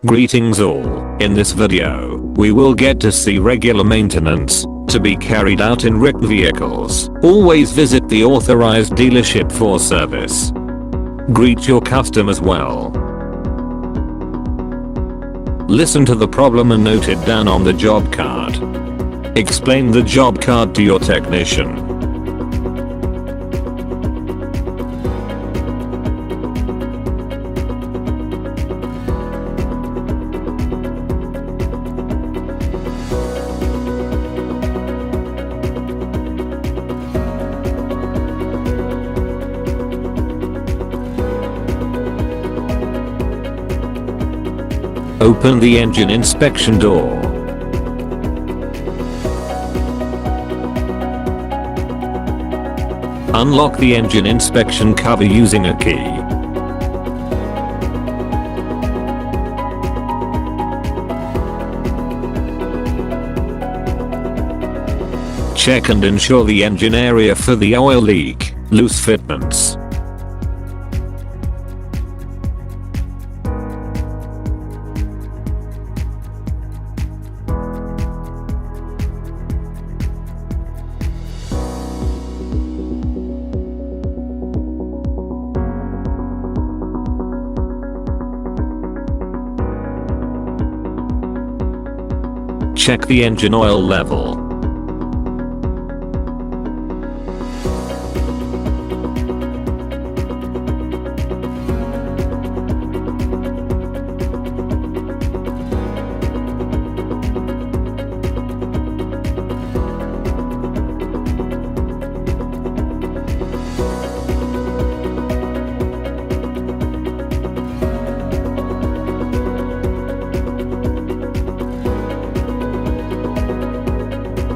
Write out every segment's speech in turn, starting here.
Greetings all, in this video, we will get to see regular maintenance to be carried out in wrecked vehicles. Always visit the authorized dealership for service. Greet your customers well. Listen to the problem and note it down on the job card. Explain the job card to your technician. Open the engine inspection door. Unlock the engine inspection cover using a key. Check and ensure the engine area for the oil leak, loose fitments. Check the engine oil level.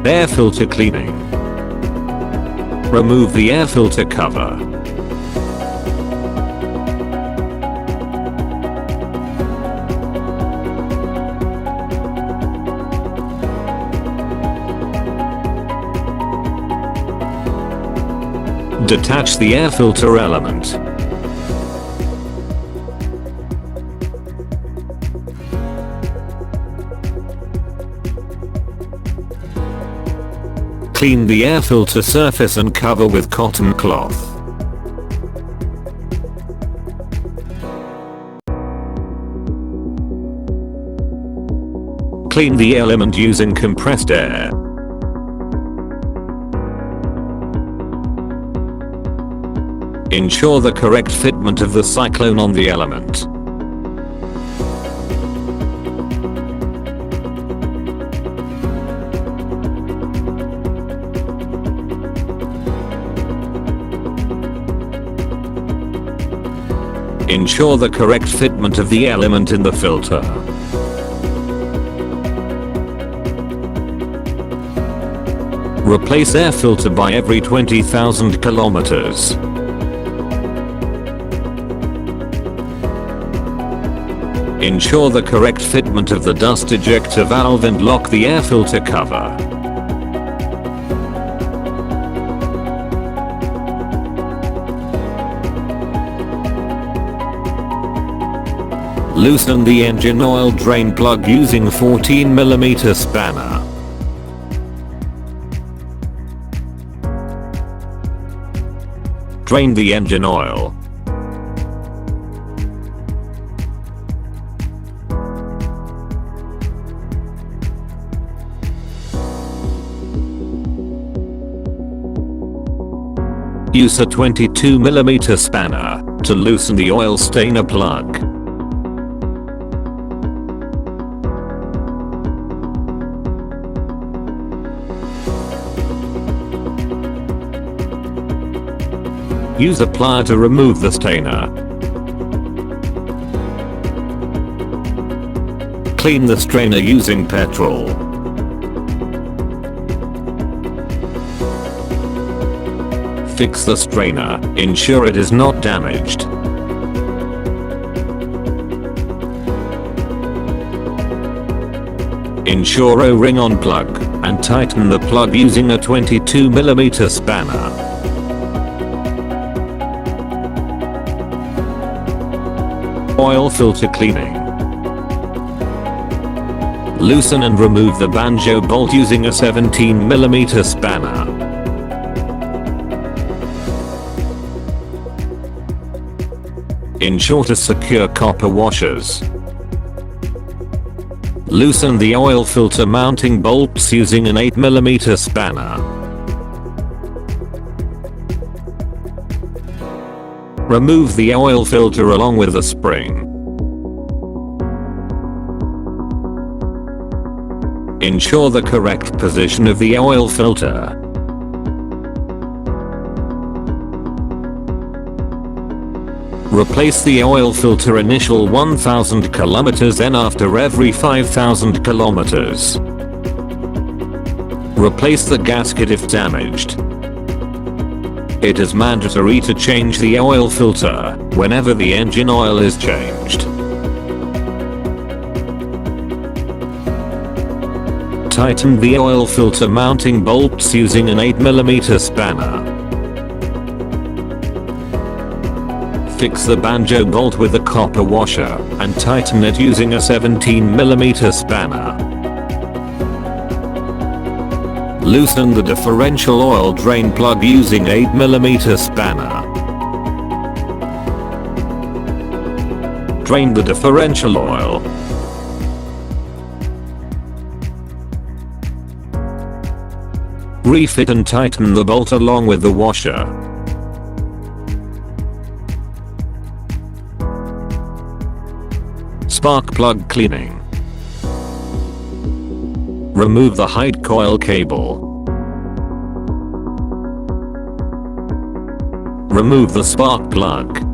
Air filter cleaning. Remove the air filter cover. Detach the air filter element. Clean the air filter surface and cover with cotton cloth. Clean the element using compressed air. Ensure the correct fitment of the cyclone on the element. Ensure the correct fitment of the element in the filter. Replace air filter by every 20,000 kilometers. Ensure the correct fitment of the dust ejector valve and lock the air filter cover. Loosen the engine oil drain plug using 14mm spanner. Drain the engine oil. Use a 22mm spanner to loosen the oil stainer plug. Use a plier to remove the stainer. Clean the strainer using petrol. Fix the strainer, ensure it is not damaged. Ensure O-ring on plug, and tighten the plug using a 22mm spanner. Oil filter cleaning. Loosen and remove the banjo bolt using a 17mm spanner. Ensure to secure copper washers. Loosen the oil filter mounting bolts using an 8mm spanner. Remove the oil filter along with the spring. Ensure the correct position of the oil filter. Replace the oil filter initial 1000 km, then after every 5000 km. Replace the gasket if damaged. It is mandatory to change the oil filter whenever the engine oil is changed. Tighten the oil filter mounting bolts using an 8mm spanner. Fix the banjo bolt with a copper washer and tighten it using a 17mm spanner. Loosen the differential oil drain plug using 8mm spanner. Drain the differential oil. Refit and tighten the bolt along with the washer. Spark plug cleaning. Remove the hide coil cable. Remove the spark plug.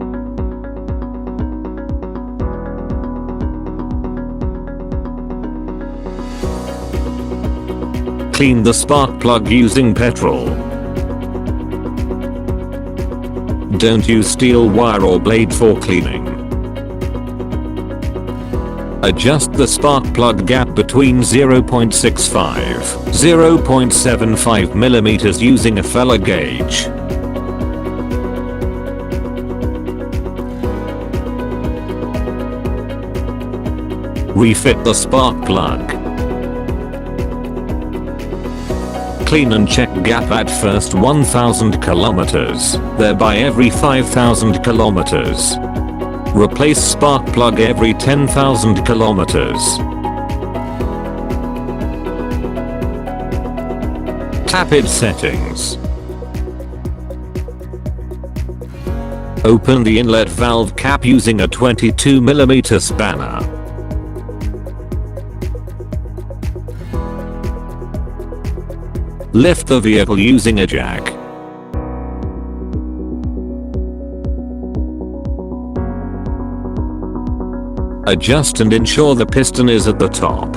Clean the spark plug using petrol. Don't use steel wire or blade for cleaning. Adjust the spark plug gap between 0.65-0.75 mm using a feller gauge. Refit the spark plug. Clean and check gap at first 1000 km, thereby every 5000 km. Replace spark plug every 10,000 km. Tappet settings. Open the inlet valve cap using a 22mm spanner. Lift the vehicle using a jack. Adjust and ensure the piston is at the top.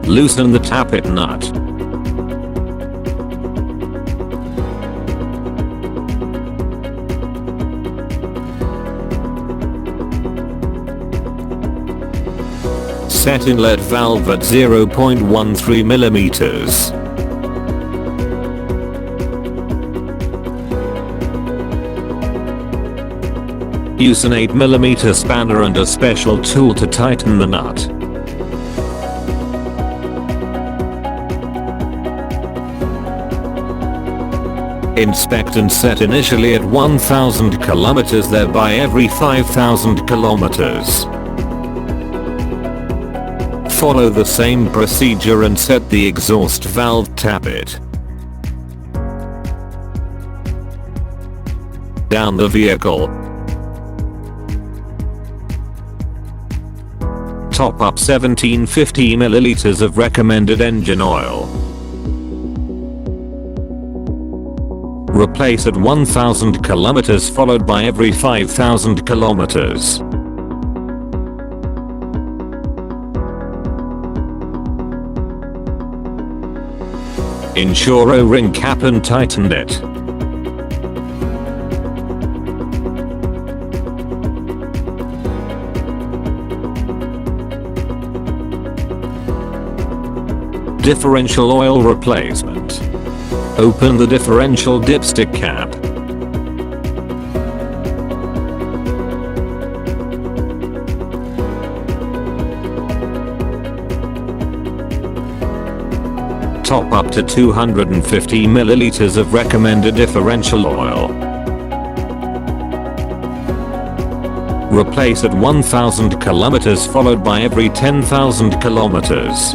Loosen the tappet nut. Set inlet valve at 0.13 mm. Use an 8mm spanner and a special tool to tighten the nut. Inspect and set initially at 1000 km, thereby every 5000 km. Follow the same procedure and set the exhaust valve tappet. Down the vehicle. Top up 1750 ml of recommended engine oil. Replace at 1000 km followed by every 5000 km. Ensure O-ring cap and tighten it. Differential oil replacement. Open the differential dipstick cap. Top up to 250 milliliters of recommended differential oil. Replace at 1000 kilometers followed by every 10,000 kilometers.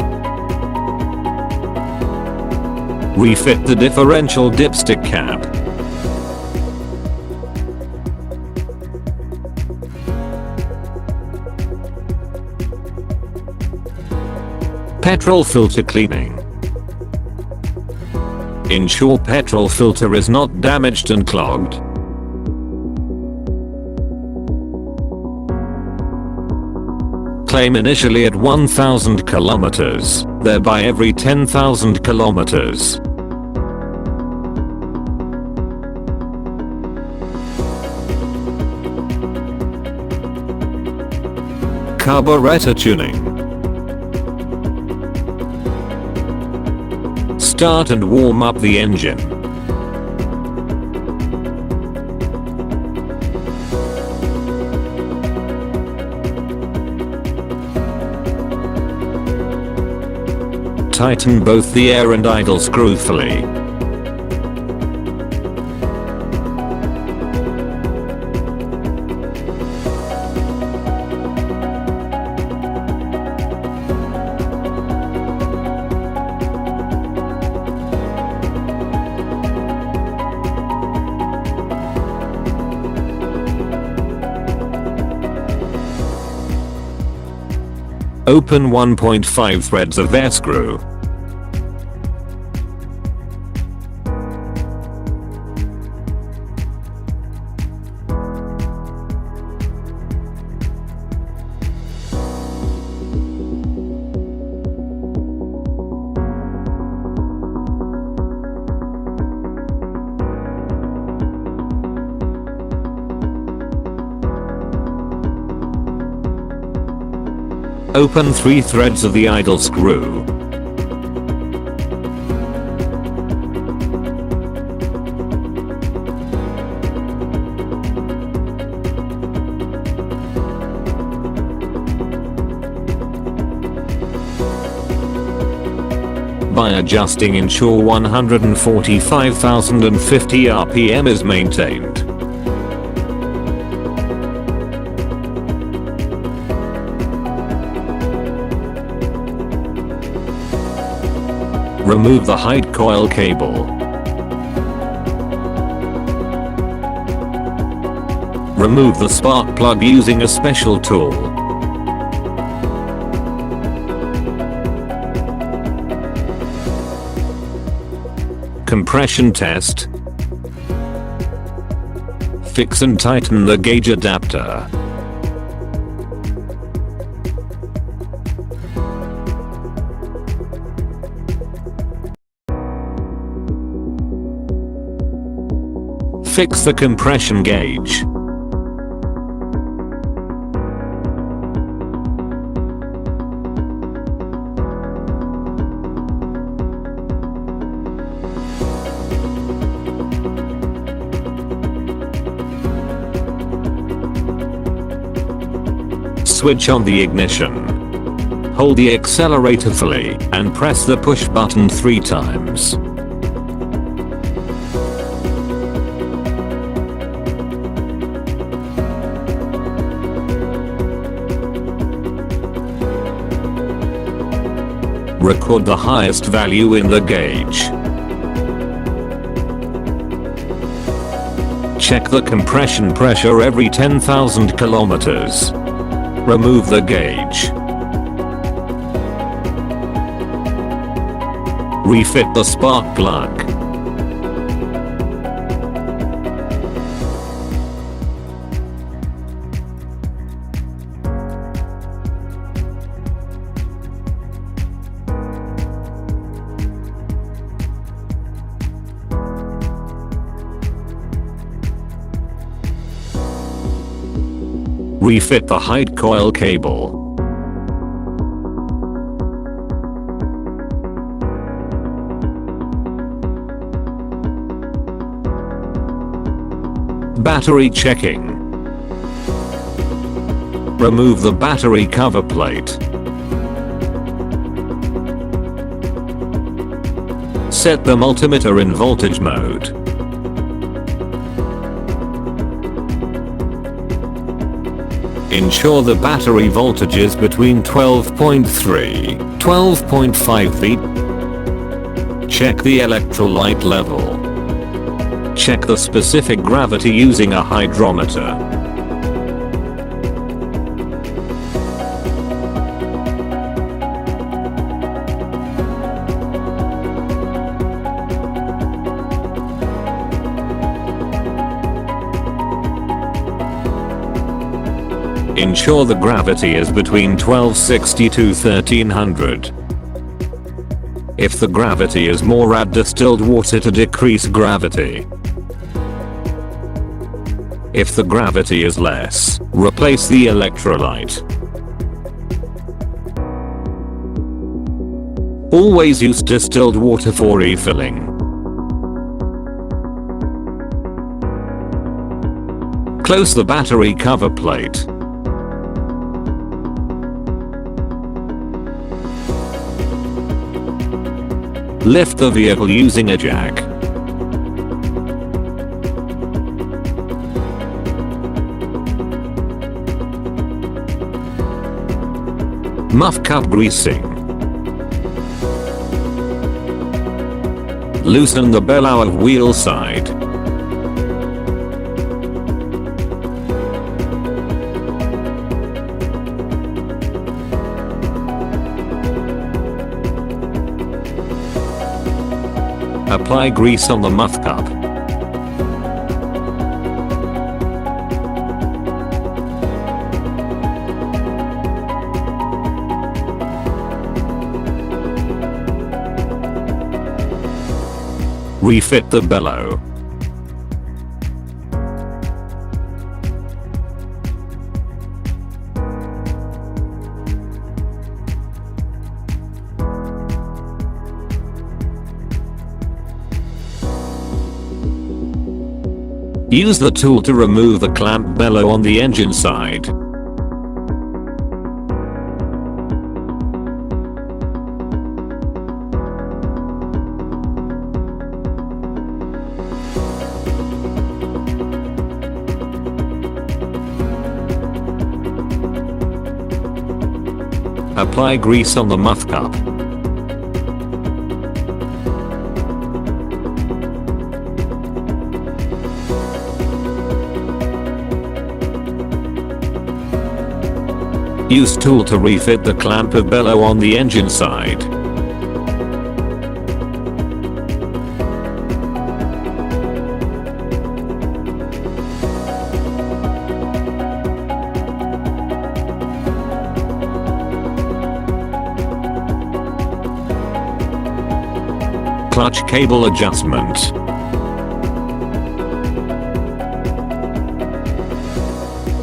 Refit the differential dipstick cap. Petrol filter cleaning. Ensure petrol filter is not damaged and clogged. Claim initially at 1000 kilometers, thereby every 10,000 kilometers. Carburetor tuning. Start and warm up the engine. Tighten both the air and idle screw fully. Open 1.5 threads of air screw. Open 3 threads of the idle screw. By adjusting, ensure 145,050 RPM is maintained. Remove the hide coil cable. Remove the spark plug using a special tool. Compression test. Fix and tighten the gauge adapter. Fix the compression gauge. Switch on the ignition. Hold the accelerator fully and press the push button 3 times. Record the highest value in the gauge. Check the compression pressure every 10,000 kilometers. Remove the gauge. Refit the spark plug. Refit the hide coil cable. Battery checking. Remove the battery cover plate. Set the multimeter in voltage mode. Ensure the battery voltage is between 12.3, 12.5 V. Check the electrolyte level. Check the specific gravity using a hydrometer. Ensure the gravity is between 1260 to 1300. If the gravity is more, add distilled water to decrease gravity. If the gravity is less, replace the electrolyte. Always use distilled water for refilling. Close the battery cover plate. Lift the vehicle using a jack. Muff cup greasing. Loosen the bellow of wheel side. Apply grease on the muff cup. Refit the bellow. Use the tool to remove the clamp bellow on the engine side. Apply grease on the muff cup. Use tool to refit the clamp of bellow on the engine side. Clutch cable adjustment.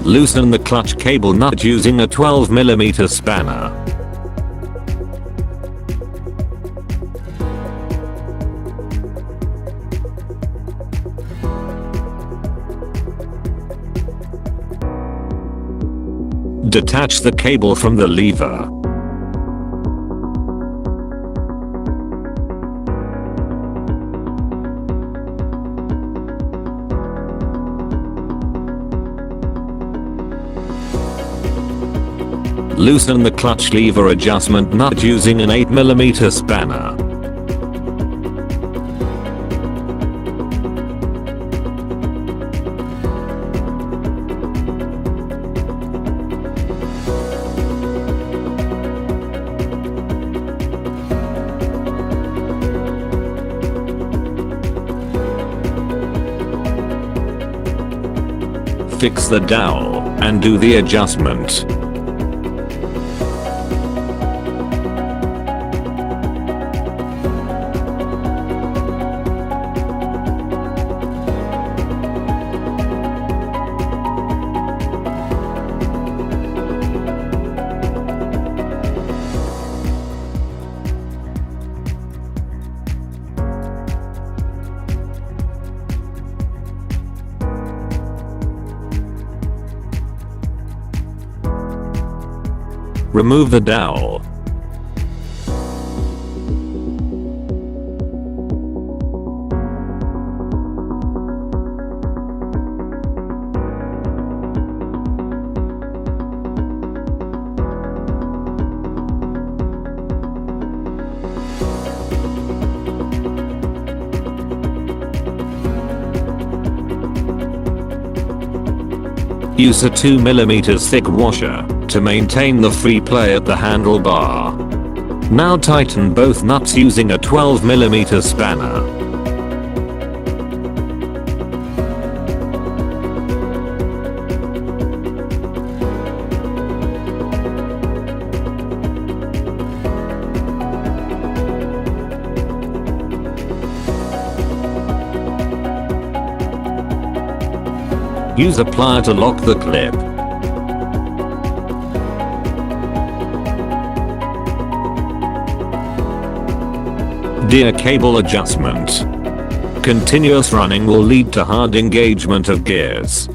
Loosen the clutch cable nut using a 12mm spanner. Detach the cable from the lever. Loosen the clutch lever adjustment nut using an 8mm spanner. Fix the dowel and do the adjustment. Remove the dowel. Use a 2mm thick washer to maintain the free play at the handlebar. Now tighten both nuts using a 12mm spanner. Use a plier to lock the clip. Gear cable adjustment. Continuous running will lead to hard engagement of gears.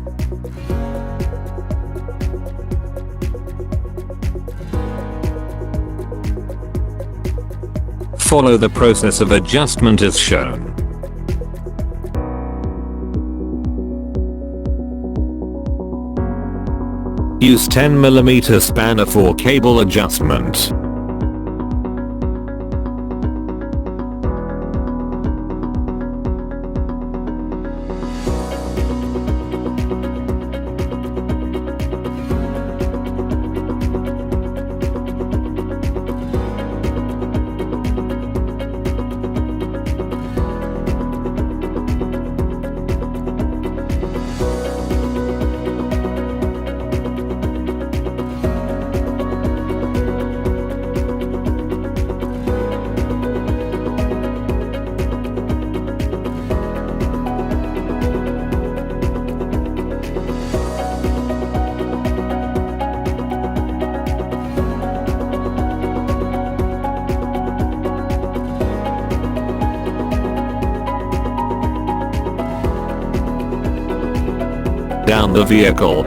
Follow the process of adjustment as shown. Use 10mm spanner for cable adjustment. Down the vehicle.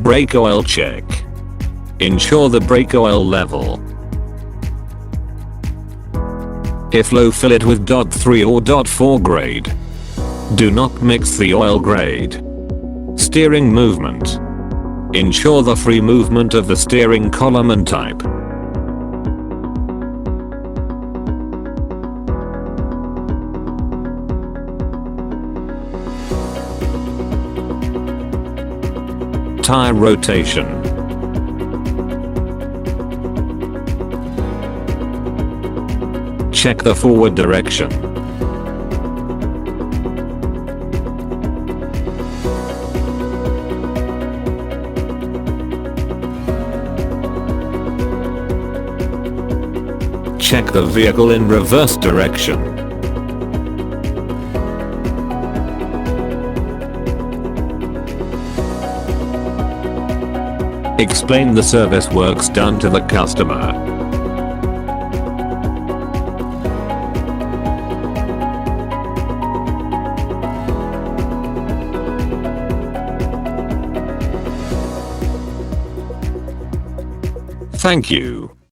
Brake oil check. Ensure the brake oil level. If low, fill it with .3 or .4 grade. Do not mix the oil grade. Steering movement. Ensure the free movement of the steering column and type. Tire rotation. Check the forward direction. Check the vehicle in reverse direction. Explain the service works done to the customer. Thank you.